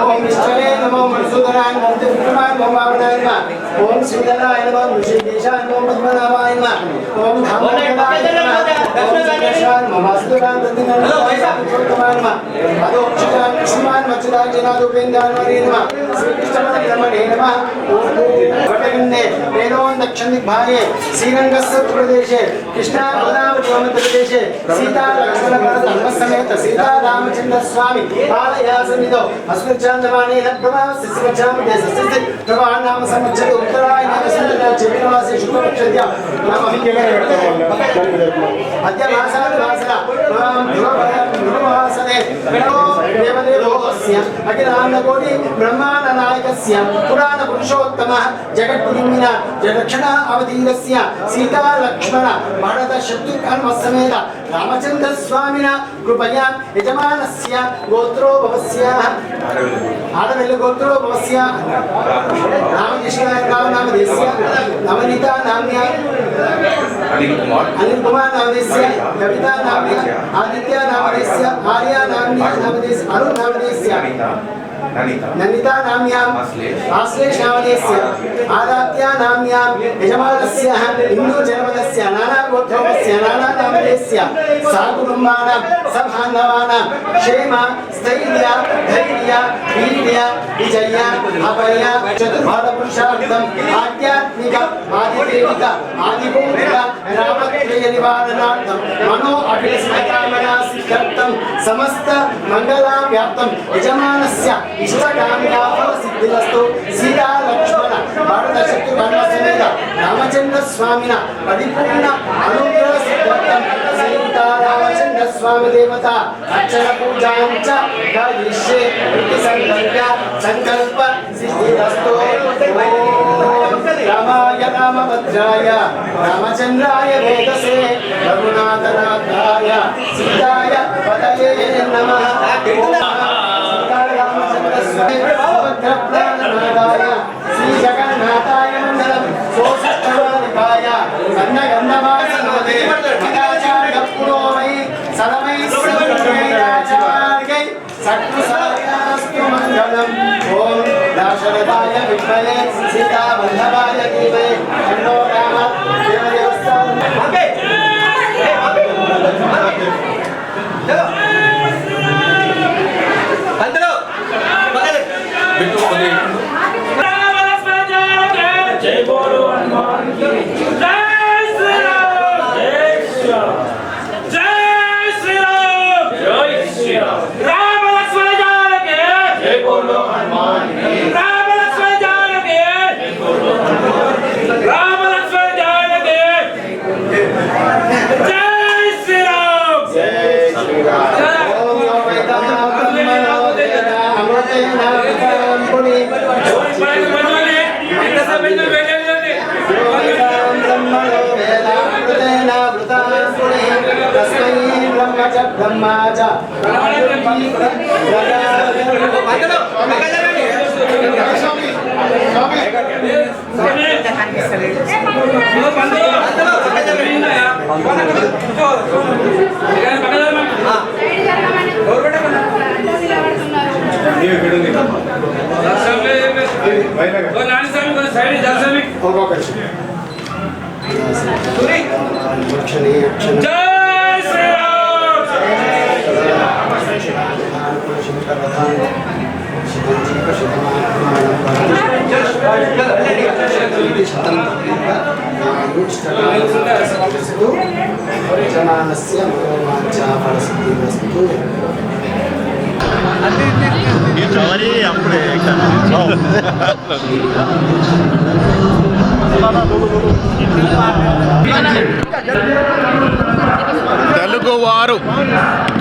ओम विष्णवे नमो मधुसूदनाय नमो त्रिविक्रमाय नमो वामनाय नमः ओम श्रीधराय नमो ऋषिकेशाय नमो पद्मनाभाय नमः ओम धामोदराय नमः ओम श्रीकेशाय नमो वासुदेवाय नमः अदोक्षजाय कृष्णाय मच्चुदाय जनादुपेन्द्राय नमः श्री कृष्णपरब्रह्मणे नमः ओम वटगन्धे वेदों दक्षिण दिग्भागे श्रीरंगस्य प्रदेशे कृष्णा गोदावरी प्रदेशे सीता लक्ष्मण भरत हनुमत समेत सीता रामचंद्र स्वामी पालयासनिधौ अस्मच्चान्दमाने नभ्रमः सिस्मच्चामि देशस्य प्रवाह नाम संवत्सर उत्तरायण वसंत चैत्रमासे शुक्लपक्षस्य नमः अद्य मासात् मासः ध्रुवमासने देवदेवोऽस्य अखिलाण्डकोटि ब्रह्माण्डनायकस्य पुराणपुरुषोत्तमः जगद्गुरुमिन जगक्षण अवतीरस्य सीता लक्ष्मण भरत शत्रुघ्न समेत रामचंद्र स्वामिना कृपया यजमानस्य गोत्रो भवस्याः आडवेल्ल गोत्रो भवस्याः रामकृष्णाय नामदेस्य नवनीता नाम्या अनिल कुमार नामदेस्य कविता नाम्या आदित्य नामदेस्य आर्या नामदेस्य अरुण नामदेस्य ननिता नाम्यां आश्लेष नामदेस्य आराध्या नाम्यां यजमानस्य हिंदू जनपदस्य नाना गोत्रोपस्य नाना नामदेस्य साकुटुम्बानां सभान्धवानां क्षेम स्थैर्य धैर्य वीर्य विजय अभय चतुर्भुजपुरुषार्थम् आध्यात्मिक आदिदेविक आदिभौतिक रामत्रय निवारणार्थं मनो अभिष्टकामना सिद्ध्यर्थं समस्त मंगलाव्याप्तं यजमानस्य इष्टकाम्याः सिद्धिरस्तु सीता लक्ष्मण भरत शत्रुघ्न समेत रामचंद्र स्वामिना परिपूर्ण अनुग्रह सिद्ध्यर्थं सीता रामचंद्र स्वामी देवता अर्चन पूजां च करिष्ये इति संकल्प सिद्धिरस्तु रामाय रामभद्राय रामचंद्राय वेदसे रघुनाथनाथाय सीताय पतये नमः श्री जगन्नाथाय मंगलम सोषष्ठवादिकाय गन्धगन्धवासनोदे मदाचार्यपुरोमयि सलमै सर्वैराचार्यै सत्कुशलायास्तु मंगलम् ओम दाशरथाय विद्महे सीतावल्लभाय धीमहि तन्नो रामः जय बोलो हनुमान की जय श्री राम जय श्री राम जय श्री राम जय श्री राम राम लक्ष्मण जानकी जय बोलो हनुमान की राम लक्ष्मण जानकी जय बोलो हनुमान की राम लक्ष्मण जानकी जय श्री राम जय श्री राम ओम ब्रह्माच తెలుగువారు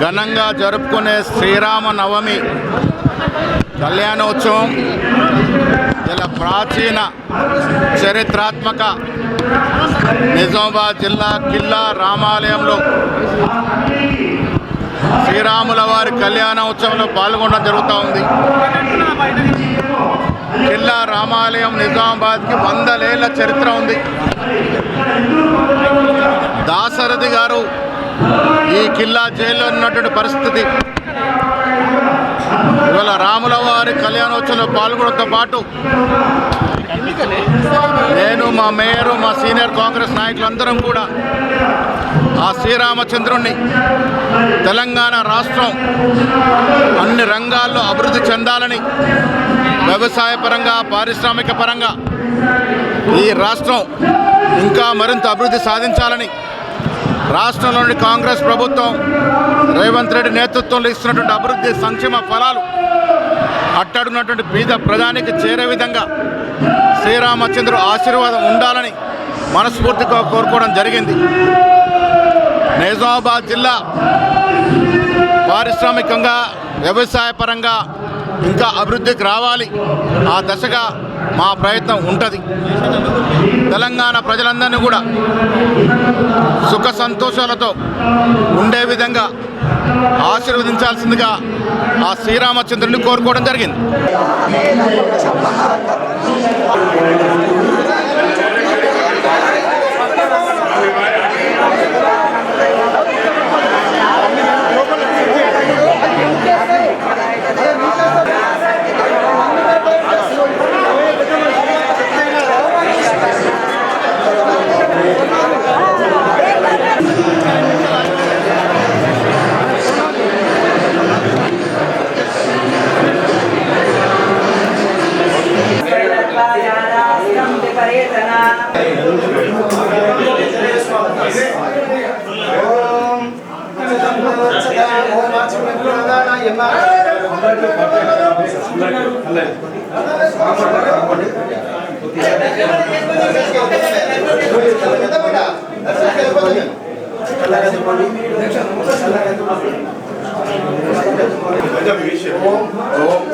ఘనంగా జరుపుకునే శ్రీరామ నవమి కళ్యాణోత్సవం ఇలా ప్రాచీన చరిత్రాత్మక నిజామాబాద్ జిల్లా కిల్లా రామాలయంలో శ్రీరాముల వారి కళ్యాణోత్సవంలో పాల్గొనడం జరుగుతూ ఉంది. కిల్లా రామాలయం నిజామాబాద్కి 100 ఏళ్ల చరిత్ర ఉంది. దాశరథి గారు ఈ కిల్లా జైల్లో ఉన్నటువంటి పరిస్థితి. ఇవాళ రాముల వారి కళ్యాణోత్సవంలో పాల్గొనడంతో పాటు నేను, మా మేయరు, మా సీనియర్ కాంగ్రెస్ నాయకులందరం కూడా ఆ శ్రీరామచంద్రుణ్ణి తెలంగాణ రాష్ట్రం అన్ని రంగాల్లో అభివృద్ధి చెందాలని, వ్యవసాయ పరంగా, పారిశ్రామిక పరంగా ఈ రాష్ట్రం ఇంకా మరింత అభివృద్ధి సాధించాలని రాష్ట్రంలోని కాంగ్రెస్ ప్రభుత్వం రేవంత్ రెడ్డి నేతృత్వంలో ఇస్తున్నటువంటి అభివృద్ధి సంక్షేమ ఫలాలు అట్టడున్నటువంటి బీద ప్రజానికి చేరే విధంగా శ్రీరామచంద్రుడు ఆశీర్వాదం ఉండాలని మనస్ఫూర్తిగా కోరుకోవడం జరిగింది. నిజామాబాద్ జిల్లా పారిశ్రామికంగా, వ్యవసాయ పరంగా ఇంకా అభివృద్ధికి రావాలి. ఆ దశగా మా ప్రయత్నం ఉంటుంది. తెలంగాణ ప్రజలందరినీ కూడా సుఖ సంతోషాలతో ఉండే విధంగా ఆశీర్వదించాల్సిందిగా ఆ శ్రీరామచంద్రుని కోరుకోవడం జరిగింది.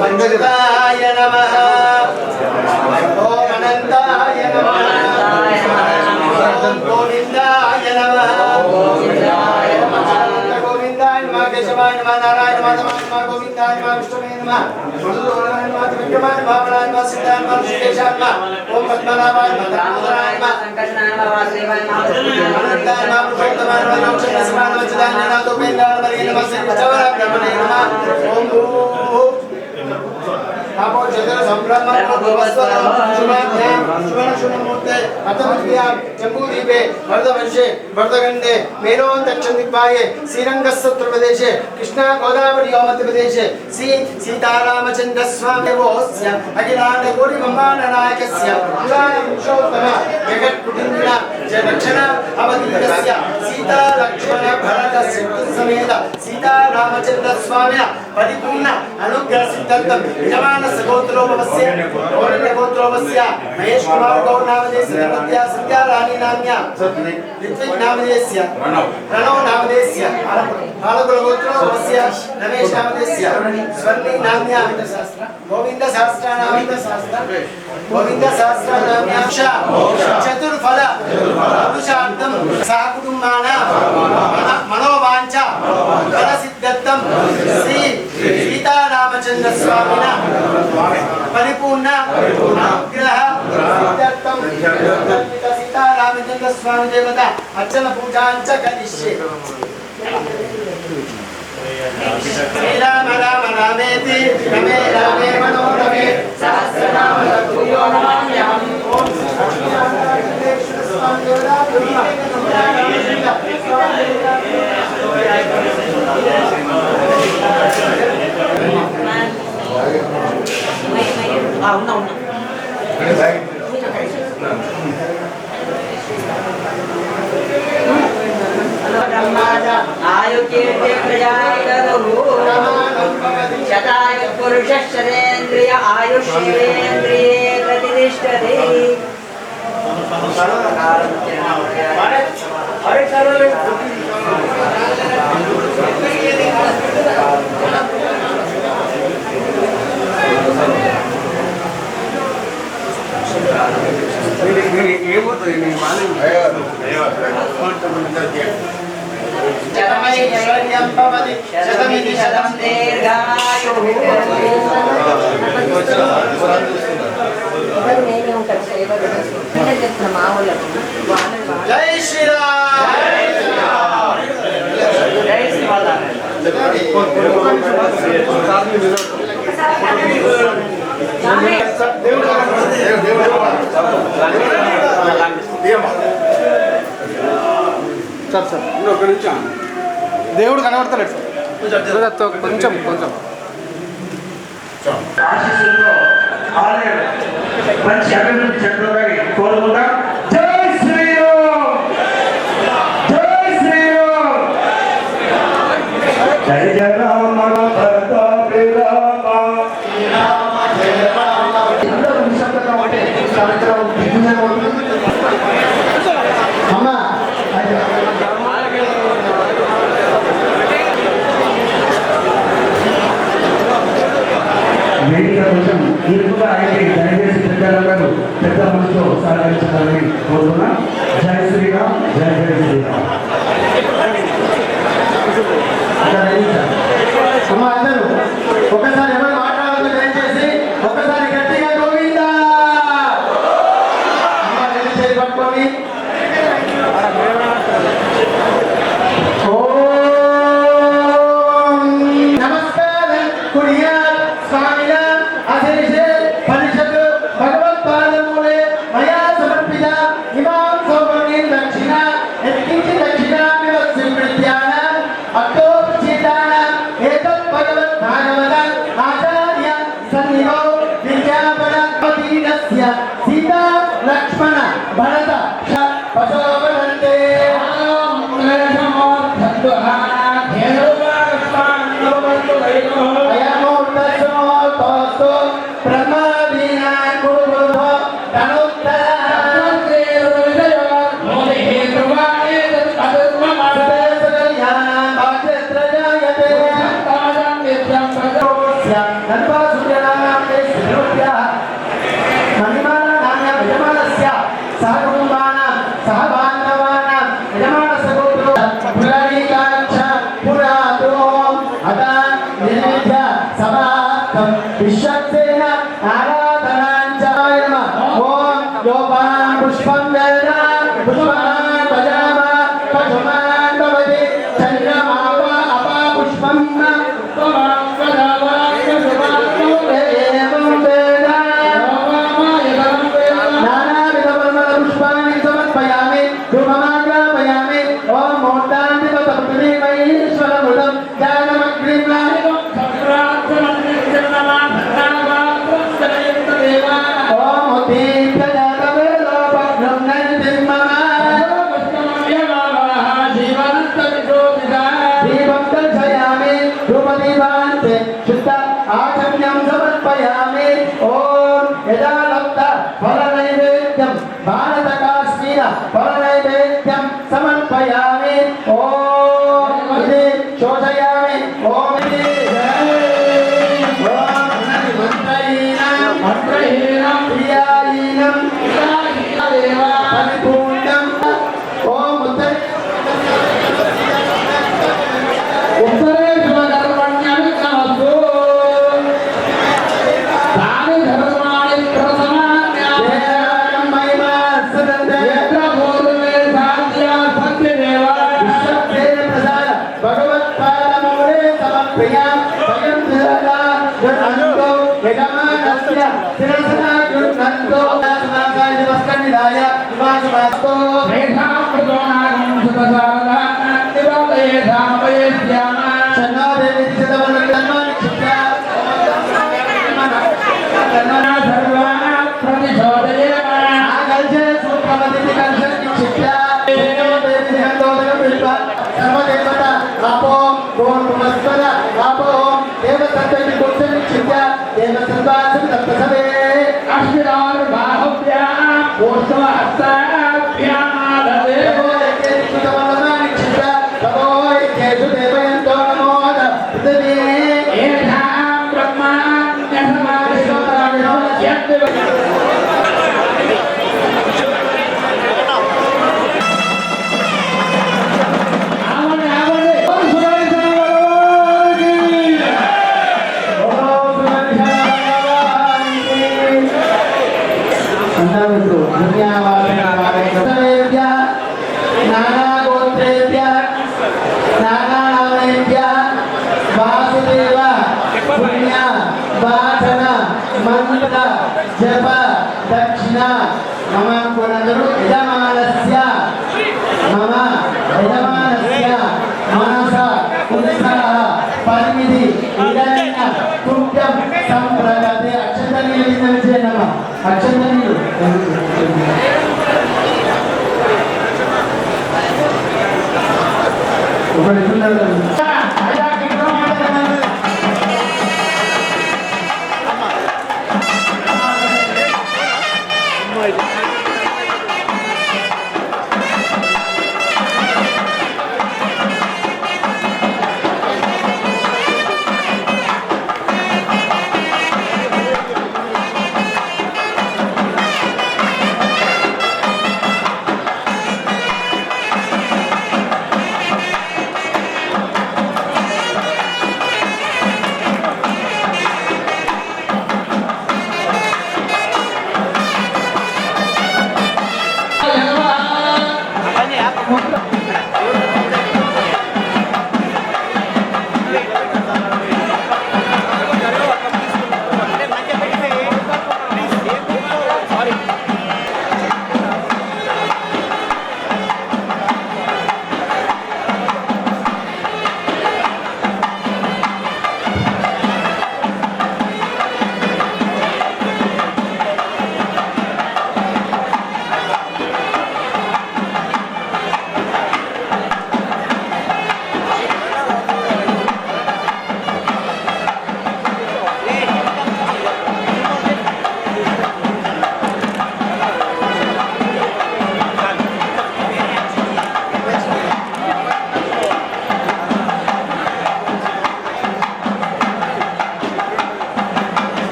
మంగళాయ నమః. ఓం అనంతాయ నమః. ఓం గోవిందాయ నమః. గోవిందాయ నమః. కేశవాయ నమః. నారాయణ నమః. గోవిందాయ నమః. విష్ణువే నమః. మధుసూదనాయ నమః. విక్రమాయ నమః. భావనాయ నమః. సిద్ధాయ నమః. సుకేశాయ నమః. ఓం పద్మనాభాయ నమః. దామోదరాయ నమః. సంకర్షణాయ నమః. వాసుదేవాయ నమః. అనంతాయ నమః. పురుషోత్తమాయ నమః. నమః శివాయ నమః. చిదాయ నమః. ఉపేంద్రాయ నమః. శ్రీ కృష్ణవరాబ్రహ్మణే నమః. ఓం భూ आपो जगह संभ्रम भवस्व शुभाते शुभन शुभमूर्ते अतमद्या जम्बूदीपे वरदवर्षे वरदगंडे मेरोन दक्षिण दिग्भागे श्रीरंगस्य प्रदेशे कृष्णा गोदावरी मध्य प्रदेशे श्री सीतारामचंद्र स्वामी वोस्य अखिलांड कोटि ब्रह्मांड नायकस्य पुराण पुरुषोत्तम जगत कुटुंबिना जय दक्षिण अवधीतस्य सीता लक्ष्मण भरत शत्रु समेत सीता रामचंद्र स्वामी परिपूर्ण अनुग्रह सिद्धंतम यजमान सगोत्रोपवस्य गौरण्यगोत्रोपवस्य महेश कुमार गौर नामदेस्य सत्या सत्या रानी नाम्या ऋत्विक नामदेस्य प्रणव नामदेस्य बालकुल गोत्रोपवस्य रमेश नामदेस्य स्वर्णी नाम्या गोविंद सहस्र नाम्या चतुर्फल पुरुषार्थम सहकुटुंबाना मनोवांఛ फल सिद्धत्तम श्री सीता रामचंद्र स्वामिना परिपूर्ण अनुग्रह सिद्धत्तम सीता रामचंद्र स्वामी देवता अर्चन पूजांच करिष्ये श्री राम राम रामेति रमे रामे मनोरमे सहस्रनाम तत्पुरुषो नमाम्यहम् ओम आयुकीर्ति शतायु पुरुषश्चरेन्द्रिय आयुष्येन्द्रिये प्रतिष्ठते शतमिति शतं दीर्घायुः ఎవరు నేనే ఉంటాను ఎవరు నేనే చేస్తున్న మా వాళ్ళకు జై శ్రీరామ్ జై శ్రీరామ్ దేవుడు కనబడతలేడు కొంచెం ఆశీస్సులతో ఆలయం మంచి అభివృద్ధి చెందుతారని కోరుకుంటా. జై శ్రీరామ్ జై శ్రీరామ్ జై జయ రామ ప్రతాపే రామ అందరూ నిశ్శబ్దంగా ఉంటే కార్యక్రమం దిగ్విజయం అవుతుంది. అమ్మా వేదిక కోసం ఇరుకుగా అయితే దయచేసి పెద్దలందరూ పెద్ద మనసుతో సహకరించాలని కోరుతున్నా. జై శ్రీరామ్ జై జై శ్రీరామ్. అమ్మా అందరూ ఒకసారి ఎవరు మాట్లాడాలని దయచేసి ఒకసారి గట్టిగా గోవిందా అమ్మా రెండు చేతి పట్టుకొని నమస్కారం కుడియా స్వామిన అశేషే పరిషత్ భగవత్పాదమూలే మయా సమర్పిత ఇమాం సౌభాగ్యం దక్షిణ ఎత్కించి దక్షిణామివ స్వీకృత్యాన అక్టోపచితాన ఏతత్ భగవత్ భాగవత ఆచార్య సన్నిధౌ విద్యాపన అధీనస్య సీతా లక్ష్మణ భరత పశోపనంతే విశ్వక్సేన ఆరాధనాంచాయ నమః. ఓం యోపాన్ పుష్పం వేద పుష్పాన్ భజామ పశుమాన్ భవతి చంద్రమావ అపా పుష్పం పుష్పమాన్ భజామ పశుమాన్ ఏవం వేద నానావిధ పరిమళ పుష్పాన్ని సమర్పయామి ధూపమాగ్రాపయామి. ఓం మూర్తాంతి పృథివీ మహేశ్వరమృతం జ్ఞానమగ్నిం ఆచమ్యం సమర్పయామి. ఓం యజాలబ్ధ ఫలనైవేద్యం భారత కాశ్మీర ఫలనైవేద్యం సమర్పయామి. ఓం ఇది శోషయామి. ఓం ఇది మంత్రహీనం క్రియాహీనం పరిపూర్ణం. ఓం उत्साह परिमिति हिरण्य कुंभ्यम संप्रदाते अक्षतनीय विषय नमः अक्षतनीय ఒకటి చూడండి అయ్యా కింద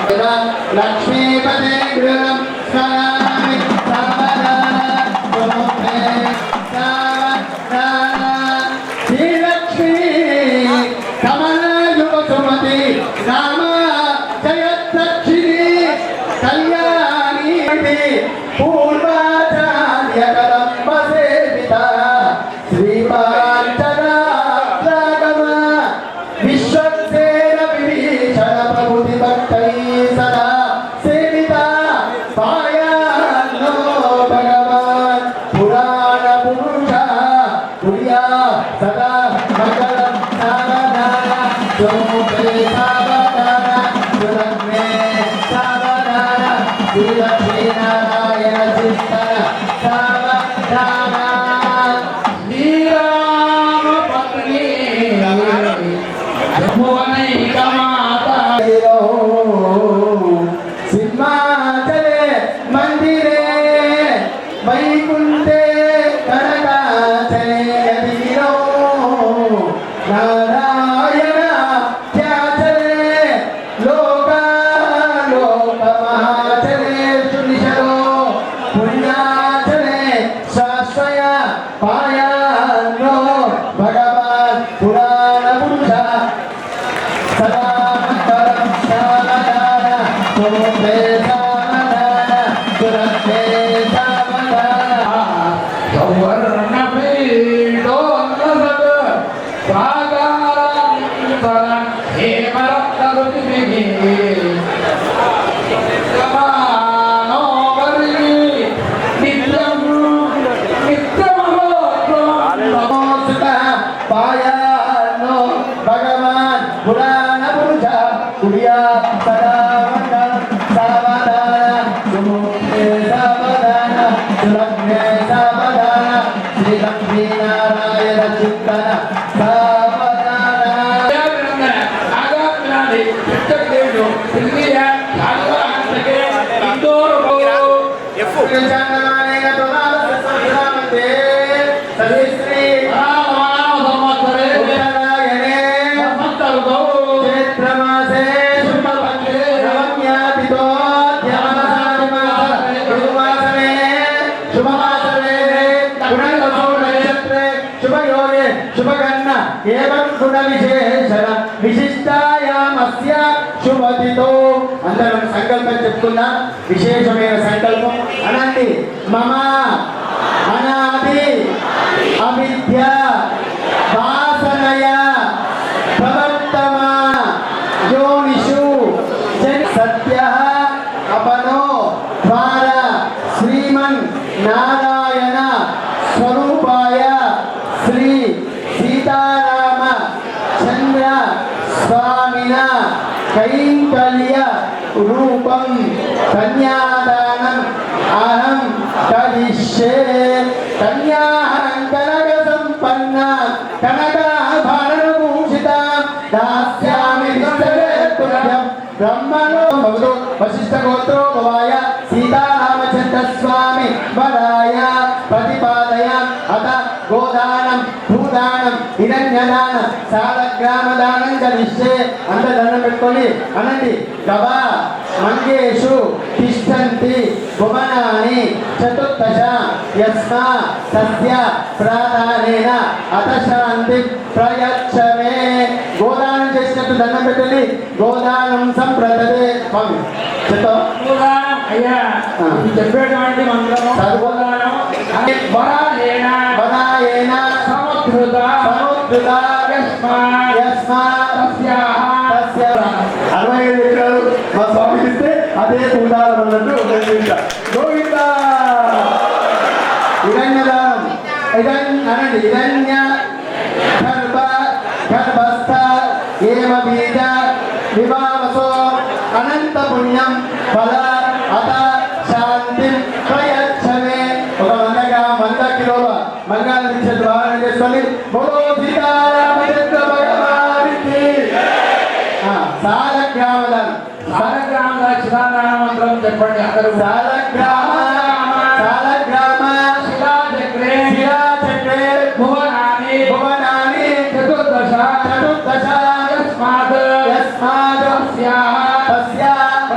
లక్ష్మీపదే గృహం స్మరామి సర్వదా త్వమే సావధాన శ్రీలక్ష్మీ కమలయుగ సుమతి రామ జయదక్షిణి కళ్యాణి పూర్వాచార్య కదంబ సేవిత శ్రీపాంచరాగమ విశ్వక్సేన విభీషణ ప్రభుతి భక్తై సదా సేవిత పాయాన్నో భగవాన్ పురాణ పురుష పుర్యా సదా మంగళం సావధాన సోమే సావధాన సులగ్నే సావధాన శ్రీలక్ష్మీనారాయణ చింతన సావధాన శ్రీరామ పత్ని భువనైక మాత సింహాచలే మందిరే వైకుంఠే కనకాచలే యదిరో నారాయణ ధ్యాచలే లోక మహాచలే సునిశలో పుణ్యాచలే శాశ్వయ పాయాన్నో భగవాన్ పురాణ పురుష సదా మంగళం సావధాన సోమే సావధాన సురక్షే సావధాన పాయాన్నో భగవాన్ పురాణ పురుష పుర్యా సదా మంగళం సావధాన సుముఖే సావధాన సులగ్నే సావధాన శ్రీలక్ష్మీనారాయణ చింతన సావధాన శుభగన్న ఏవం గుణ విశేషణ విశిష్టాయామస్య శుభతితో అందరం సంకల్పం చెప్తున్నా విశేషమైన సంకల్పం అనండి మమ అనాది అవిద్య వాసనయ ప్రవర్తమా యోనిషు సత్య అపనో ద్వార శ్రీమన్ నారాయణ స్వరూపాయ శ్రీ సీతారామ చంద్ర స్వామిన కైంకల్య రూపం కన్యాదానం అహం కరిష్యే కన్యాహం కనక సంపన్న కనకాభరణభూషిత దాస్యామి తుభ్యం బ్రహ్మణో భవతు వశిష్ఠ గోత్రో భవాయ సీతారామచంద్ర స్వామి వరాయ ప్రతిపాదయ అత గోదానం భూదానం హిరణ్యదానం సాలగ్రామదానం కలిస్తే అంత దండం పెట్టుకొని అనండి గవా మంగేషు తిష్టంతి భువనాని చతుర్దశ యస్మా సస్య ప్రాధానేన అతశాంతి ప్రయచ్చమే గోదానం చేసినట్టు దండం పెట్టండి గోదానం సంప్రదతే స్వామి అయ్యా చెప్పేటువంటి మంత్రము చదువుదానం వరాయేణ వరాయేణ సముద్రుత సముద్రుత యస్మాత్ తస్యాః 65 ఎకరాలు మా స్వామి ఇస్తే అదే పూదాలం అన్నట్టు గోవింద హిరణ్యదానం అనండి హిరణ్య గర్భస్థ ఏమ బీజ వివావసో అనంత పుణ్యం ఫల అత శాంతి ప్రయచ్చమే ఒక 100 కిలోల మంగాళ దీక్ష ద్వారా చేసుకొని బోలో సీతారామచంద్ర భగవానికి సాలగ్రామదానం సాలగ్రామ మంత్రం చెప్పండి అందరూ సాలగ్రామ శిలాచక్రే భువనాని చతుర్దశ యస్మాత్ తస్యాః తస్యాః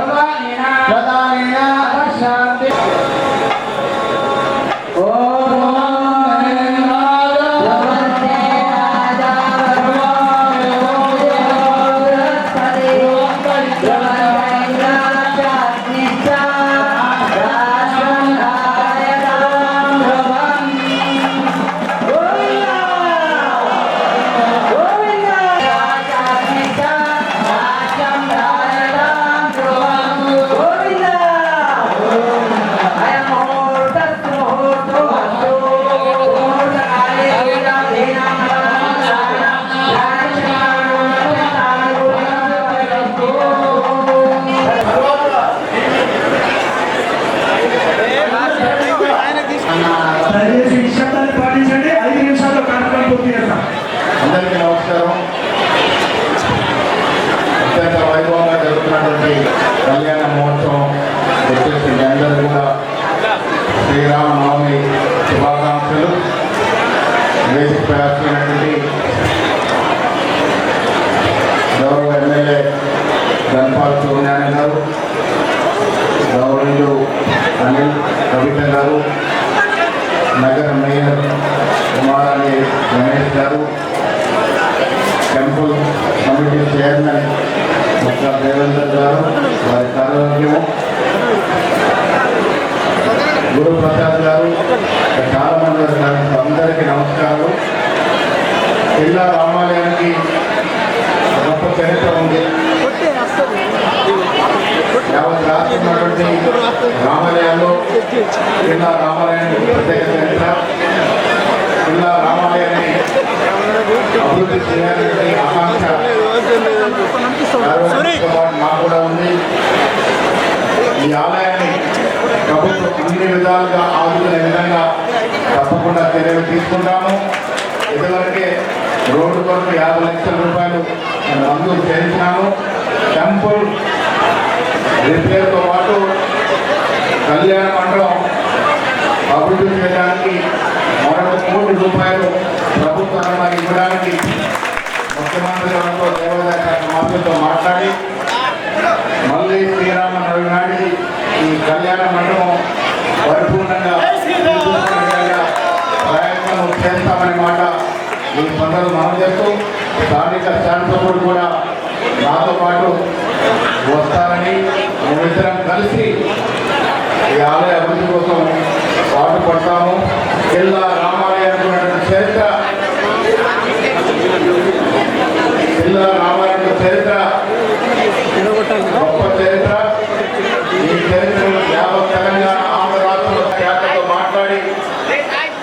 జిల్లా రామాలయానికి ప్రత్యేక చరిత్ర, జిల్లా రామాలయాన్ని అభివృద్ధి చేయాలనే ఆకాంక్ష మాకు కూడా ఉంది. ఈ ఆలయాన్ని ప్రభుత్వం అన్ని విధాలుగా ఆదుకునే విధంగా తప్పకుండా చర్యలు తీసుకుంటాము. ఇదివరకే రోడ్డు కొరకు 50 లక్షల రూపాయలు మంజూరు చేయించినాము. టెంపుల్ రిపేర్తో పాటు కళ్యాణ మండపం అభివృద్ధి చేయడానికి మరొక 1 కోటి రూపాయలు ప్రభుత్వం ఇవ్వడానికి ముఖ్యమంత్రి గారితో దేవాదాయ శాఖ మంత్రితో మాట్లాడి మళ్ళీ శ్రీరామనవమి నాటికి ఈ కళ్యాణ మండపం పరిపూర్ణంగా ప్రయత్నం చేస్తామనే మాట ఈ పండుగ మనం చేస్తూ స్థానిక శాసనసభ్యుడు కూడా నాతో పాటు వస్తారని మేమిద్దరం కలిసి ఈ ఆలయ అభివృద్ధి కోసం పాటుపడతాము. జిల్లా రామాలయానికి ఉన్నటువంటి చరిత్ర, జిల్లా రామాలయం చరిత్ర గొప్ప చరిత్ర. ఈ చరిత్రను యావత్ తెలంగాణ ఆంధ్ర రాష్ట్రంలో శాఖతో మాట్లాడి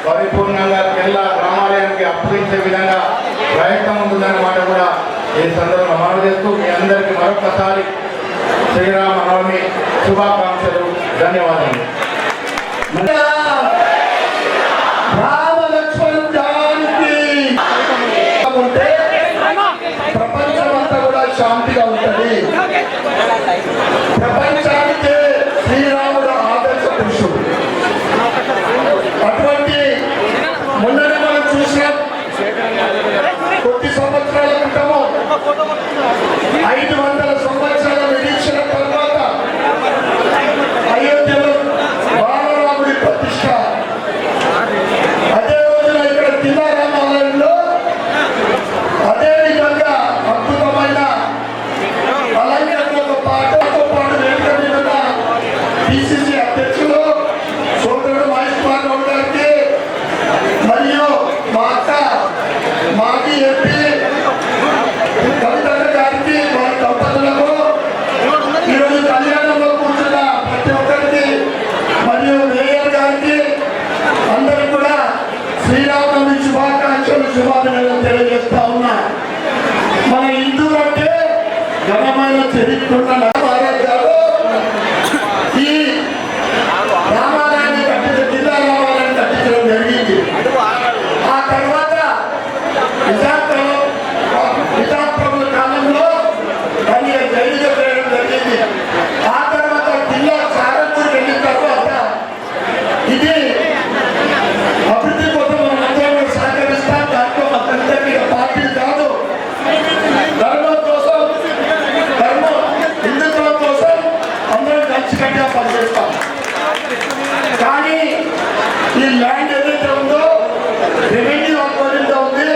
పరిపూర్ణంగా జిల్లా రామాలయానికి అప్పగించే విధంగా ప్రయత్నం ఉంటుందన్నమాట కూడా ఈ సందర్భంగా మనవి చేస్తూ మీ అందరికీ మరొకసారి శ్రీరామనవమి శుభాకాంక్షలు, ధన్యవాదాలు. ఉంటే ప్రపంచం అంతా కూడా శాంతిగా ఉంటుంది. ప్రపంచానికి శ్రీరాముడు ఆదర్శ పురుషుడు. అటువంటి మొన్ననే మనం చూసాం. కొద్ది సంవత్సరాల క్రితము 500 సంవత్సరాల నిరీక్షణ తర్వాత అయోధ్యలో బాలరాముడి ప్రతిష్ట. అదే రోజున ఇక్కడ తిల్లారామాలయంలో అదే విధంగా అద్భుతమైన అలంకరణతో పాటు వేదిక మీద ఉన్న పిసిసి అధ్యక్షులు సోదరుడు మహేష్ కుమార్ గౌడ్ గారికి మరియు మా అక్క మాజీ ఎంపీ కవిత గారికి, వారి దంపతులకు, ఈరోజు కళ్యాణంలో కూర్చున్న ప్రతి ఒక్కరికి మరియు మేయర్ గారికి అందరికీ కూడా శ్రీరామనవమి శుభాకాంక్షలు, శుభాభినందనలు తెలియజేస్తా ఉన్నా. మన హిందువులు అంటే ఘనమైన చరిత్ర మహారాజ్ గారు ఈ రామాలయాన్ని కట్టించిన జిల్లా రామాలయాన్ని కట్టించడం జరిగింది. ఆ తర్వాత నిజాంప్రభుల కాలంలో దాన్ని జైలుగా చేయడం జరిగింది. ఆ తర్వాత జిల్లా సారంపూర్ వెళ్ళిన తర్వాత ఇది అభివృద్ధి కోసం మనం అందరూ సహకరిస్తాం. దాంట్లో మాకందరికీ పార్టీ కాదు, హిందుత్వం కోసం అందరం కలిసికట్టుగా పనిచేస్తాం. కానీ ఈ ల్యాండ్ ఏదైతే ఉందో రెవెన్యూ ఆధ్వర్యంలో ఉంది.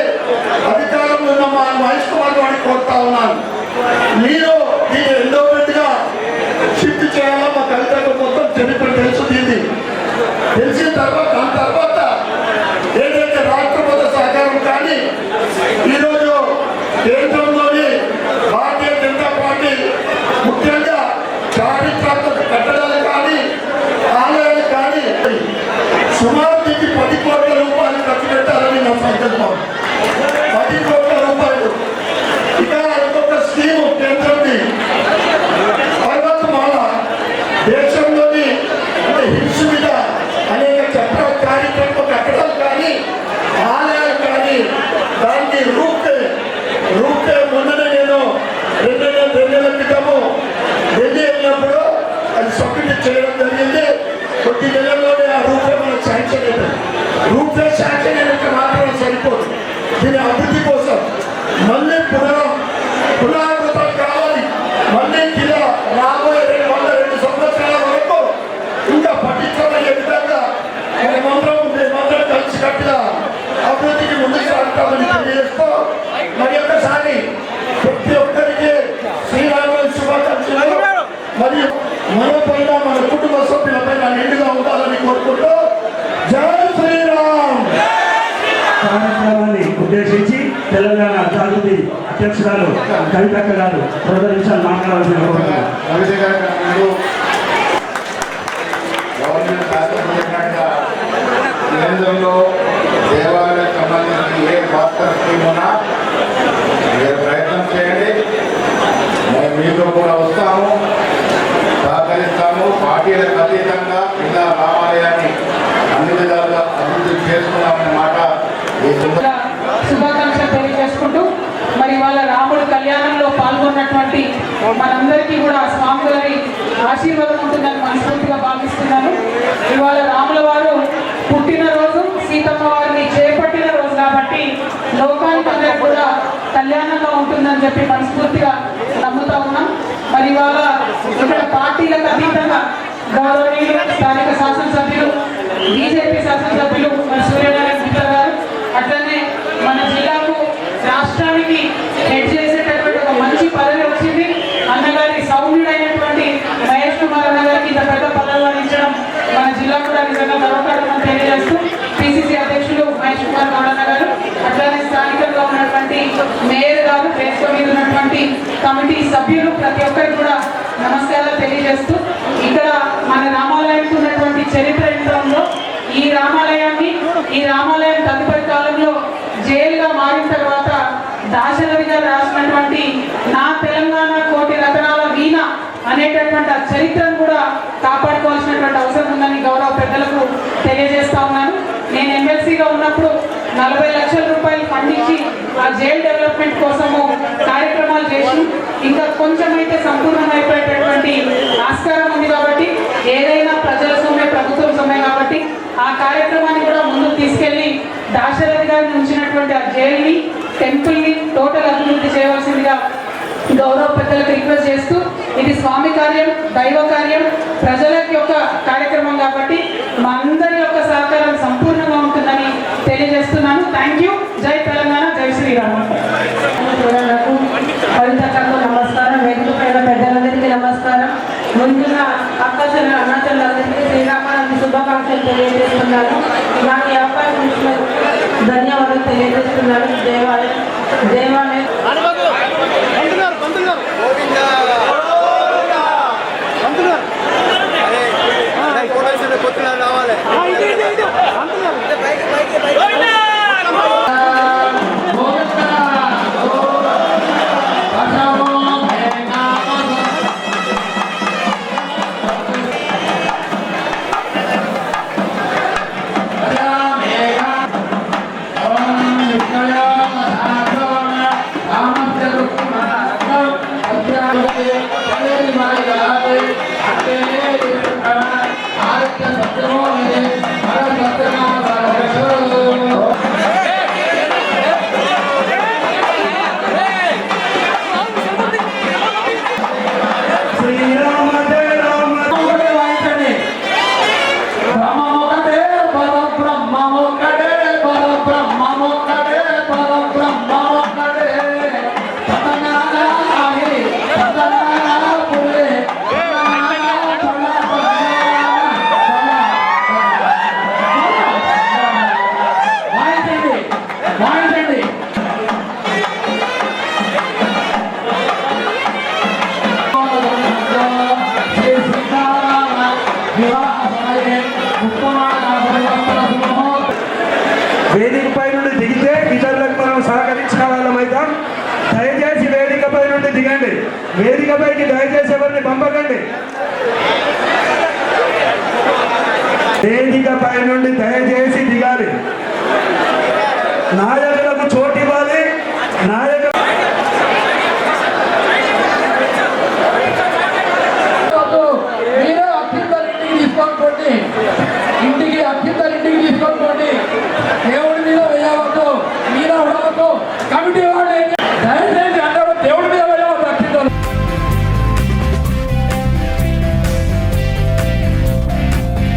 అధికారంలో ఉన్న మా మహేష్ కుమార్ వాడిని కోరుతా ఉన్నాను, మీరు దీన్ని ఎండోమెంట్గా షిఫ్ట్ చేయాలా. మా కవితకు మొత్తం చరిత్ర తెలుసు. దీన్ని తెలిసిన తర్వాత దాని తర్వాత ఏదైతే రాష్ట్రపతి సహకారం కానీ ఈరోజు కేంద్రంలోని భారతీయ జనతా పార్టీ ముఖ్యంగా చారిత్రాత్మక కట్టడాలు కానీ ఆలయాలు కానీ సుమారు 10 కోట్ల రూపాయలు ఖర్చు పెట్టాలని నా సంకల్పం. 10 కోట్ల రూపాయలు. ఇక ఇంకొక స్కీము కేంద్రంది పర్వతమాల. దేశంలోని అంటే హిల్స్ మీద అనేక చారిత్రాత్మక కట్టడాలు కానీ ఆలయాలు కానీ దానికి రూపే మొన్ననే నేను 2 నెలల క్రితము ఢిల్లీ వెళ్ళినప్పుడు అది సబ్మిట్ చేయడం జరిగింది. కొద్ది నెలల్లోనే ఆ రూపే మనకు శాంక్షన్ అయింది. రూపే శాంక్షన్ అయినంత మాత్రం సరిపోదు. దీని అభివృద్ధి కోసం మళ్ళీ పునరావృతం కావాలి. మళ్ళీ ఇలా రాబోయే 202 సంవత్సరాల వరకు ఇంకా పటిష్టమయ్యే విధంగా మేమందరం కలిసికట్టుగా అభివృద్ధికి ముందుకు సాగుతామని తెలియజేస్తూ మరి ఒక్కసారి ప్రతి ఒక్కరికి శ్రీరామనవమి శుభాకాంక్షలు. మరియు మనపైన మన కుటుంబ సభ్యులపైన నిండుగా ఉండాలని కోరుకుంటూ జై శ్రీరామ్. కార్యక్రమాన్ని ఉద్దేశించి తెలంగాణ జాగృతి అధ్యక్షురాలు కవితక్క గారు 2 నిమిషాలు మాట్లాడాల్సిన కవిత గారు రాష్ట్రంలో దేవాలయానికి సంబంధించి ఏ వార్తా స్కీమ్ ఉన్నా మీరు ప్రయత్నం చేయండి. మేము మీతో కూడా వస్తాము, సహకరిస్తాము. పార్టీలకు అతీతంగా జిల్లా రామాలయాన్ని అన్ని విధాలుగా అభివృద్ధి చేసుకున్నామనే మాట ఈ శుభాకాంక్షలు తెలియజేసుకుంటూ మరి వాళ్ళ రాముడు కళ్యాణంలో పాల్గొన్నటువంటి మనందరికీ కూడా స్వామి గారి ఆశీర్వాదం ఉంటుందని మనస్ఫూర్తిగా భావిస్తున్నాను. ఇవాళ రాముల వారు పుట్టినరోజు, సీతమ్మ వారిని చేపట్టిన రోజు కాబట్టి లోకానికందరూ కూడా కళ్యాణంగా ఉంటుందని చెప్పి మనస్ఫూర్తిగా నమ్ముతా ఉన్నాం. మరి ఇవాళ ఇక్కడ పార్టీలకు అతీతంగా గౌరవనీయులు స్థానిక శాసనసభ్యులు, బీజేపీ శాసనసభ్యులు మరి సూర్యనారాయణ గుప్తా గారు, అట్లనే మన జిల్లాకు రాష్ట్రానికి హెడ్ చేసేటటువంటి ఒక మంచి పదవి వచ్చింది. అన్నగారి సౌమ్యుడైనటువంటి మహేష్ కుమార్ అన్నగారికి ఇంత పెద్ద పదవి అందించడం మన జిల్లా కూడా నిజంగా గర్వకారణం తెలియజేస్తూ పిసిసి అధ్యక్షులు మహేష్ కుమార్ గౌడ్ అన్న గారు, అట్లానే స్థానికంగా ఉన్నటువంటి మేయర్ గారు, వేదిక మీద ఉన్నటువంటి కమిటీ సభ్యులు ప్రతి ఒక్కరికి కూడా నమస్కారాలు తెలియజేస్తూ ఇక్కడ మన రామాలయానికి ఉన్నటువంటి చరిత్ర ఎంత ఉందో, ఈ రామాలయం తదుపరి కాలంలో జైలుగా మారిన తర్వాత దాశరథి గారు రాసినటువంటి నా తెలంగాణ కోటి రతనాల వీణ అనేటటువంటి ఆ చరిత్రను కూడా కాపాడుకోవాల్సినటువంటి అవసరం ఉందని గౌరవ పెద్దలకు తెలియజేస్తా ఉన్నాను. నేను ఎమ్మెల్సీగా ఉన్నప్పుడు 40 లక్షల రూపాయలు ఫండ్ ఇచ్చి ఆ జైలు డెవలప్మెంట్ కోసము కార్యక్రమాలు చేసి ఇంకా కొంచెం అయితే సంపూర్ణమైపోయేటటువంటి ఆస్కారం ఉంది కాబట్టి ఏదైనా ప్రజల సొమ్మే, ప్రభుత్వం సొమ్మే కాబట్టి ఆ కార్యక్రమాన్ని కూడా ముందుకు తీసుకెళ్లి దాశరథి గారిని ఉంచినటువంటి ఆ జైల్ని, టెంపుల్ని టోటల్ అభివృద్ధి చేయవలసిందిగా గౌరవ పెద్దలకు రిక్వెస్ట్ చేస్తూ, ఇది స్వామి కార్యం, దైవ కార్యం, ప్రజల యొక్క కార్యక్రమం కాబట్టి మా అందరి యొక్క సహకారం సంపూర్ణంగా ఉంటుందని తెలియజేస్తున్నాను. Thank you. జై తెలంగాణ, జై శ్రీరామ్. పరితకు నమస్కారం, వేదిక పైన పెద్దలందరికీ నమస్కారం. ముందుగా ఆకాశం అరుణాచలందరికీ శ్రీరామానికి శుభాకాంక్షలు తెలియజేస్తున్నాను. నాకు ఈ అవకాశం ఇచ్చిన ధన్యవాదాలు తెలియజేస్తున్నాను. దేవాలయం వేదికపై నుండి దిగితే ఇతరులకు మనం సహకరించిన వాళ్ళమైతే దయచేసి వేదికపై నుండి దిగండి. వేదికపైకి దయచేసి ఎవరిని పంపకండి. వేదికపై నుండి దయచేసి దిగాలి. నాయ